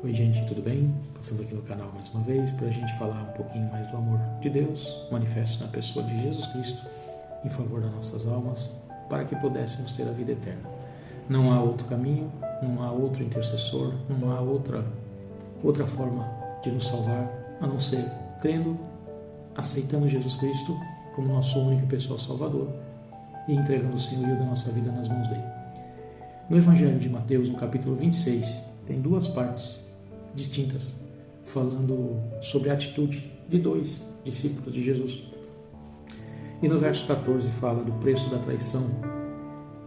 Oi gente, tudo bem? Passando aqui no canal mais uma vez para a gente falar um pouquinho mais do amor de Deus, manifesto na pessoa de Jesus Cristo, em favor das nossas almas, para que pudéssemos ter a vida eterna. Não há outro caminho, não há outro intercessor, não há outra forma de nos salvar, a não ser crendo, aceitando Jesus Cristo como nosso único e pessoal Salvador e entregando o senhorio da nossa vida nas mãos dele. No Evangelho de Mateus, no capítulo 26, tem duas partes distintas, falando sobre a atitude de dois discípulos de Jesus. E no verso 14 fala do preço da traição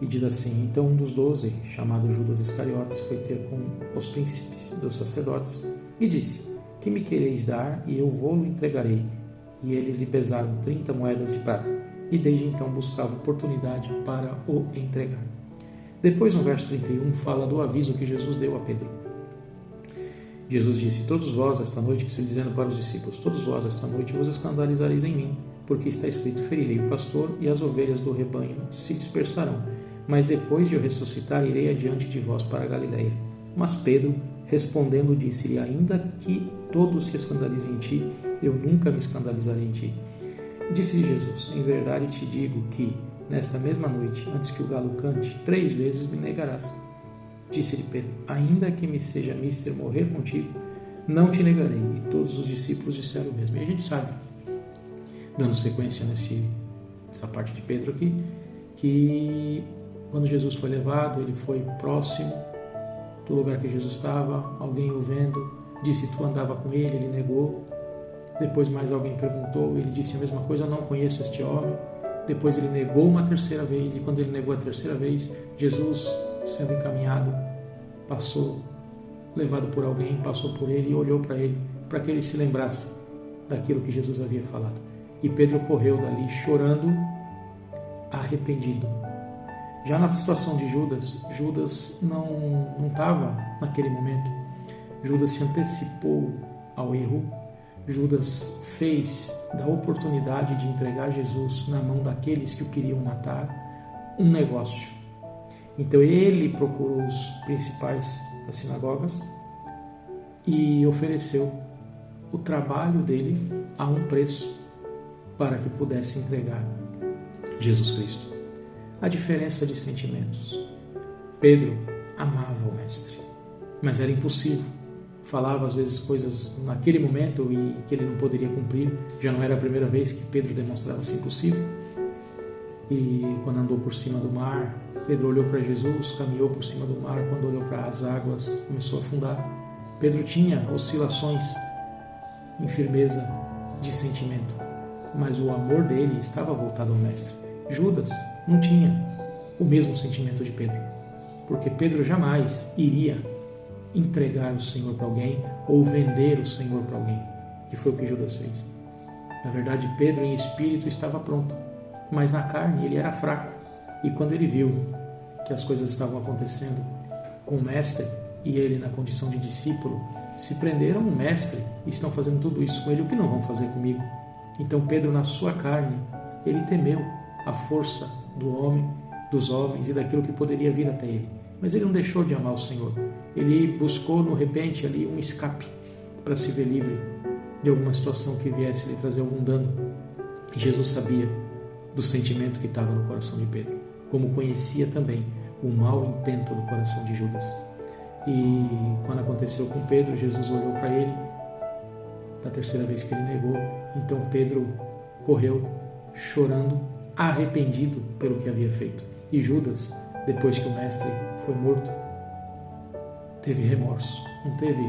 e diz assim: então um dos 12, chamado Judas Iscariotes, foi ter com os príncipes dos sacerdotes e disse: que me quereis dar e eu vou-lo entregarei? E eles lhe pesaram 30 moedas de prata, e desde então buscava oportunidade para o entregar. Depois, no verso 31, fala do aviso que Jesus deu a Pedro. Jesus disse: todos vós esta noite, que se dizendo para os discípulos, todos vós esta noite vos escandalizareis em mim, porque está escrito: ferirei o pastor e as ovelhas do rebanho se dispersarão. Mas depois de eu ressuscitar, irei adiante de vós para a Galileia. Mas Pedro, respondendo, disse-lhe: ainda que todos se escandalizem em ti, eu nunca me escandalizarei em ti. Disse-lhe Jesus: em verdade te digo que, nesta mesma noite, antes que o galo cante, 3 vezes me negarás. Disse-lhe Pedro: ainda que me seja mister morrer contigo, não te negarei. E todos os discípulos disseram o mesmo. E a gente sabe, dando sequência nessa parte de Pedro aqui, que quando Jesus foi levado, ele foi próximo do lugar que Jesus estava, alguém o vendo, disse: tu andava com ele, ele negou. Depois mais alguém perguntou, ele disse a mesma coisa: eu não conheço este homem. Depois ele negou uma terceira vez, e quando ele negou a terceira vez, Jesus, sendo encaminhado, passou, levado por alguém, passou por ele e olhou para ele, para que ele se lembrasse daquilo que Jesus havia falado. E Pedro correu dali chorando, arrependido. Já na situação de Judas não estava naquele momento. Judas se antecipou ao erro. Judas fez da oportunidade de entregar Jesus na mão daqueles que o queriam matar um negócio. Então ele procurou os principais das sinagogas e ofereceu o trabalho dele a um preço para que pudesse entregar Jesus Cristo. A diferença de sentimentos. Pedro amava o Mestre, mas era impossível. Falava às vezes coisas naquele momento e que ele não poderia cumprir. Já não era a primeira vez que Pedro demonstrava-se impossível. E quando andou por cima do mar, Pedro olhou para Jesus, caminhou por cima do mar. Quando olhou para as águas, começou a afundar. Pedro tinha oscilações em firmeza de sentimento, mas o amor dele estava voltado ao Mestre. Judas não tinha o mesmo sentimento de Pedro, porque Pedro jamais iria entregar o Senhor para alguém ou vender o Senhor para alguém, que foi o que Judas fez. Na verdade, Pedro em espírito estava pronto, mas na carne ele era fraco. E quando ele viu que as coisas estavam acontecendo com o Mestre e ele na condição de discípulo, se prenderam o Mestre e estão fazendo tudo isso com ele, o que não vão fazer comigo? Então Pedro, na sua carne, ele temeu a força dos homens e daquilo que poderia vir até ele. Mas ele não deixou de amar o Senhor. Ele buscou, no repente, ali um escape para se ver livre de alguma situação que viesse lhe trazer algum dano. E Jesus sabia do sentimento que estava no coração de Pedro, como conhecia também o mau intento do coração de Judas. E quando aconteceu com Pedro, Jesus olhou para ele, da terceira vez que ele negou. Então Pedro correu, chorando, arrependido pelo que havia feito. E Judas, depois que o Mestre foi morto, teve remorso. Não teve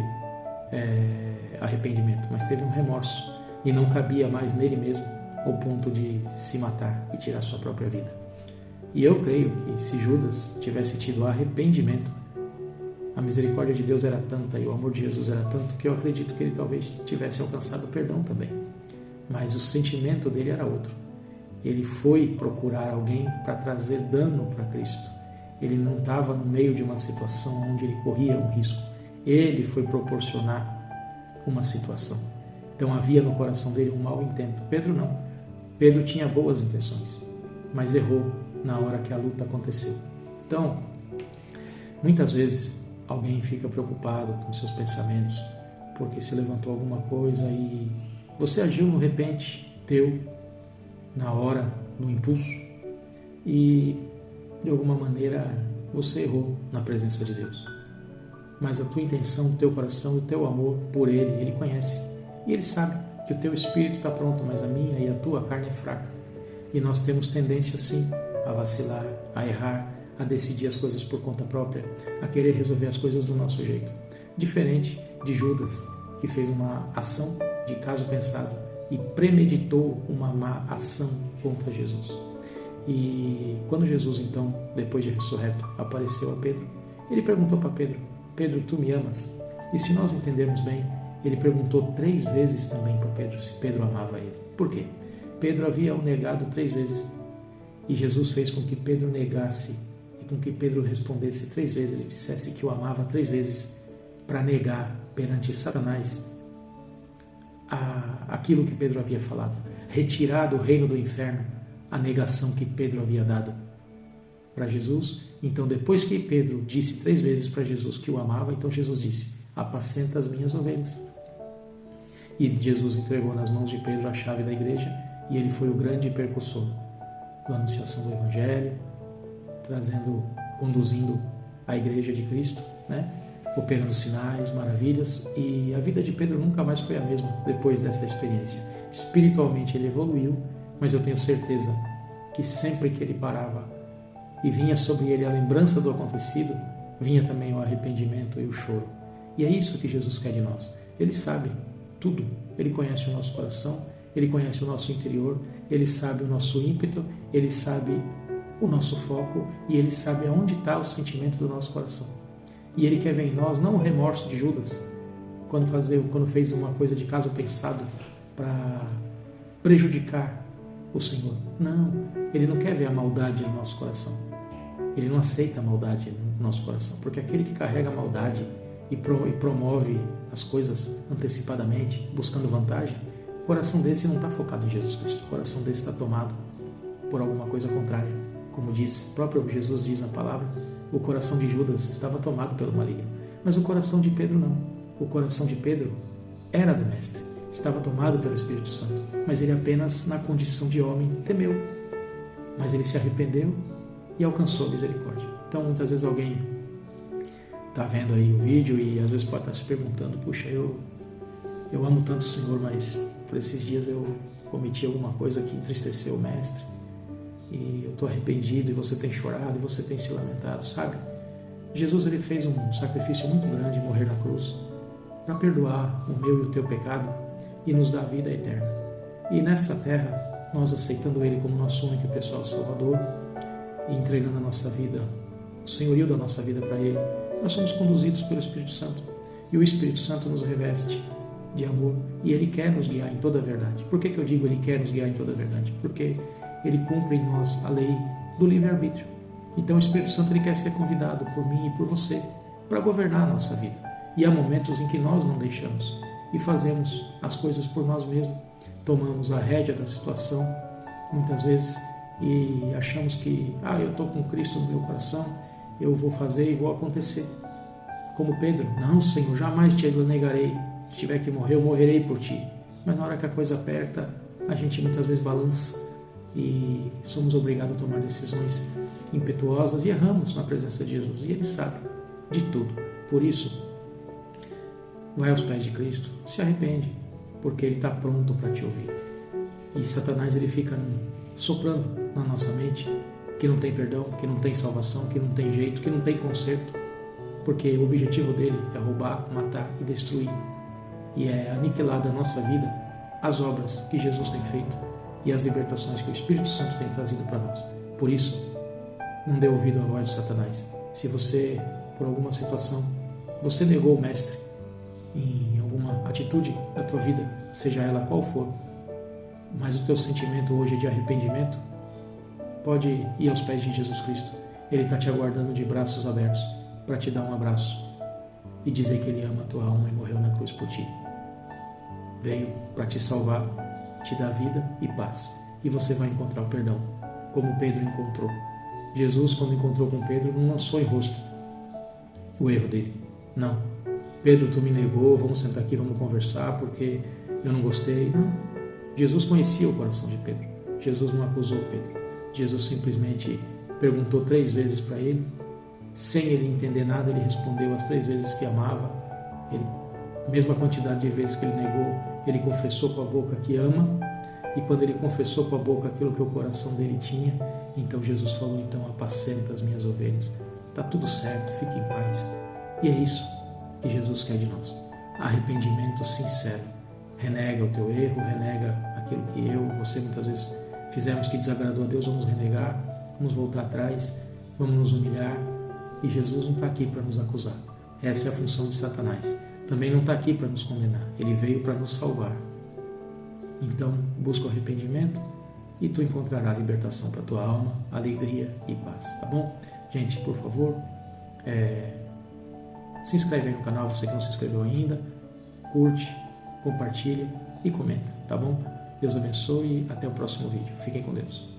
arrependimento, mas teve um remorso. E não cabia mais nele mesmo ao ponto de se matar e tirar sua própria vida. E eu creio que se Judas tivesse tido arrependimento, a misericórdia de Deus era tanta e o amor de Jesus era tanto que eu acredito que ele talvez tivesse alcançado perdão também. Mas o sentimento dele era outro. Ele foi procurar alguém para trazer dano para Cristo. Ele não estava no meio de uma situação onde ele corria um risco. Ele foi proporcionar uma situação. Então havia no coração dele um mau intento. Pedro não. Pedro tinha boas intenções, mas errou na hora que a luta aconteceu. Então, muitas vezes alguém fica preocupado com seus pensamentos, porque se levantou alguma coisa e você agiu no repente teu, na hora, no impulso, e de alguma maneira você errou na presença de Deus. Mas a tua intenção, o teu coração, o teu amor por Ele conhece. E Ele sabe que o teu espírito está pronto, mas a minha e a tua carne é fraca. E nós temos tendência, sim, a vacilar, a errar, a decidir as coisas por conta própria, a querer resolver as coisas do nosso jeito. Diferente de Judas, que fez uma ação de caso pensado e premeditou uma má ação contra Jesus. E quando Jesus, então, depois de ressurreto, apareceu a Pedro, ele perguntou para Pedro: Pedro, tu me amas? E se nós entendermos bem, ele perguntou 3 vezes também para Pedro se Pedro amava ele. Por quê? Pedro havia o negado 3 vezes. E Jesus fez com que Pedro negasse e com que Pedro respondesse 3 vezes e dissesse que o amava 3 vezes para negar perante Satanás aquilo que Pedro havia falado. Retirar do reino do inferno a negação que Pedro havia dado para Jesus. Então, depois que Pedro disse 3 vezes para Jesus que o amava, então Jesus disse: apacenta as minhas ovelhas. E Jesus entregou nas mãos de Pedro a chave da igreja, e ele foi o grande percussor da anunciação do Evangelho, conduzindo a igreja de Cristo, operando sinais, maravilhas, e a vida de Pedro nunca mais foi a mesma depois dessa experiência. Espiritualmente ele evoluiu, mas eu tenho certeza que sempre que ele parava e vinha sobre ele a lembrança do acontecido, vinha também o arrependimento e o choro. E é isso que Jesus quer de nós. Ele sabe tudo, ele conhece o nosso coração, ele conhece o nosso interior, ele sabe o nosso ímpeto, ele sabe o nosso foco e ele sabe aonde está o sentimento do nosso coração. E ele quer ver em nós não o remorso de Judas, quando fez uma coisa de caso pensado para prejudicar o Senhor. Não, ele não quer ver a maldade no nosso coração. Ele não aceita a maldade no nosso coração, porque aquele que carrega a maldade e promove as coisas antecipadamente, buscando vantagem, o coração desse não está focado em Jesus Cristo. O coração desse está tomado por alguma coisa contrária. Como diz, próprio Jesus diz na palavra, o coração de Judas estava tomado pelo maligno. Mas o coração de Pedro não. O coração de Pedro era do Mestre, estava tomado pelo Espírito Santo, mas ele apenas, na condição de homem, temeu. Mas ele se arrependeu e alcançou a misericórdia. Então, muitas vezes alguém está vendo aí o vídeo e às vezes pode estar se perguntando: puxa, eu amo tanto o Senhor, mas por esses dias eu cometi alguma coisa que entristeceu o Mestre e eu estou arrependido, e você tem chorado, e você tem se lamentado, sabe? Jesus, ele fez um sacrifício muito grande, morrer na cruz, para perdoar o meu e o teu pecado e nos dar a vida eterna. E nessa terra, nós aceitando ele como nosso único e pessoal Salvador e entregando a nossa vida, o senhorio da nossa vida para ele, nós somos conduzidos pelo Espírito Santo. E o Espírito Santo nos reveste de amor e ele quer nos guiar em toda a verdade. Por que eu digo ele quer nos guiar em toda a verdade? Porque ele cumpre em nós a lei do livre-arbítrio. Então o Espírito Santo ele quer ser convidado por mim e por você para governar a nossa vida. E há momentos em que nós não deixamos e fazemos as coisas por nós mesmos. Tomamos a rédea da situação, muitas vezes, e achamos que eu estou com Cristo no meu coração, eu vou fazer e vou acontecer. Como Pedro: não, Senhor, jamais te negarei. Se tiver que morrer, eu morrerei por ti. Mas na hora que a coisa aperta, a gente muitas vezes balança e somos obrigados a tomar decisões impetuosas e erramos na presença de Jesus. E ele sabe de tudo. Por isso, vai aos pés de Cristo, se arrepende, porque ele está pronto para te ouvir. E Satanás ele fica soprando na nossa mente que não tem perdão, que não tem salvação, que não tem jeito, que não tem conserto, porque o objetivo dele é roubar, matar e destruir, e é aniquilar da nossa vida as obras que Jesus tem feito e as libertações que o Espírito Santo tem trazido para nós. Por isso, não dê ouvido à voz de Satanás. Se você, por alguma situação, você negou o Mestre em alguma atitude da tua vida, seja ela qual for, mas o teu sentimento hoje é de arrependimento, pode ir aos pés de Jesus Cristo. Ele está te aguardando de braços abertos para te dar um abraço e dizer que ele ama a tua alma e morreu na cruz por ti. Veio para te salvar, te dar vida e paz. E você vai encontrar o perdão, como Pedro encontrou. Jesus, quando encontrou com Pedro, não lançou em rosto o erro dele, Não. Pedro, tu me negou, vamos sentar aqui, vamos conversar porque eu não gostei. Não. Jesus conhecia o coração de Pedro. Jesus não acusou Pedro. Jesus simplesmente perguntou 3 vezes para ele. Sem ele entender nada, ele respondeu as 3 vezes que amava. Mesma quantidade de vezes que ele negou, ele confessou com a boca que ama. E quando ele confessou com a boca aquilo que o coração dele tinha, então Jesus falou, então apacenta as minhas ovelhas. Está tudo certo, fique em paz. E é isso que Jesus quer de nós. Arrependimento sincero. Renega o teu erro, renega aquilo que você muitas vezes fizemos que desagradou a Deus, vamos renegar, vamos voltar atrás, vamos nos humilhar. E Jesus não está aqui para nos acusar. Essa é a função de Satanás. Também não está aqui para nos condenar. Ele veio para nos salvar. Então, busca o arrependimento e tu encontrarás libertação para a tua alma, alegria e paz, tá bom? Gente, por favor, se inscreve aí no canal, você que não se inscreveu ainda, curte, compartilha e comenta, tá bom? Deus abençoe e até o próximo vídeo. Fiquem com Deus.